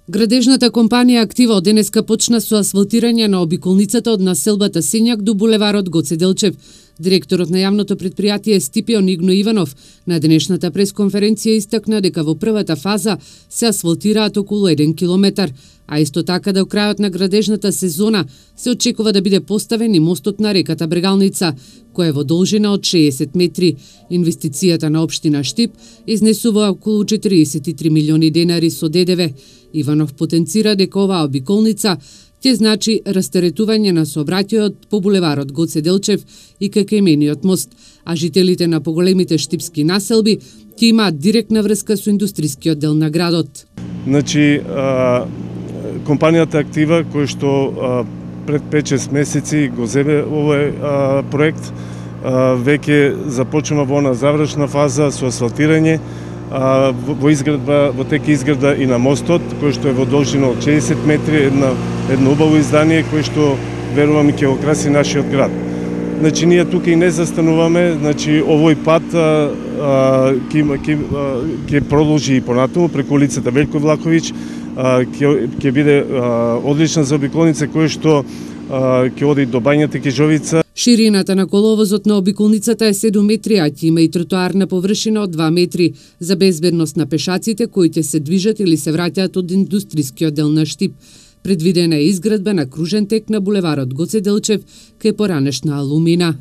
Градежната компанија Актива од денеска почна со асфалтирање на обиколницата од населбата Сењак до булеварот Гоце Делчев. Директорот на јавното предпријатие Стипион Игно Иванов на денешната пресконференција истакна дека во првата фаза се асфалтираат околу 1 километар, а исто така до крајот на градежната сезона се очекува да биде поставен и мостот на реката Брегалница, која е во должина од 60 метри. Инвестицијата на општина Штип изнесува околу 43 милиони денари со ДДВ. Иванов потенцира дека оваа обиколница ќе значи растеретување на сообраќајот по булеварот Гоце Делчев и Кекемениот мост, а жителите на поголемите штипски населби ќе имаат директна врска со индустрискиот дел на градот. Значи, компанијата Актива, кој што пред 5-6 месеци го зебе овој проект, веќе започнува во на завршна фаза со асфалтирање, во тек изграда и на мостот, кој што е во должина од 60 метри, едно убаво издание кој што верувам ќе окраси нашиот град. Значи ние тука и не застануваме, значи овој пат ќе продолжи и понатаму преку улицата Велјко Влаховиќ, ќе биде одлична заобиколница која што ќе оди до Бањата Кежовица. Ширината на коловозот на обиколницата е 7 метри, а ќе има и тротоарна површина од 2 метри за безбедност на пешаците кои ќе се движат или се враќаат од индустрискиот дел на Штип. Предвидена е изградба на кружен тек на булеварот Гоце Делчев кај поранешна Алумина.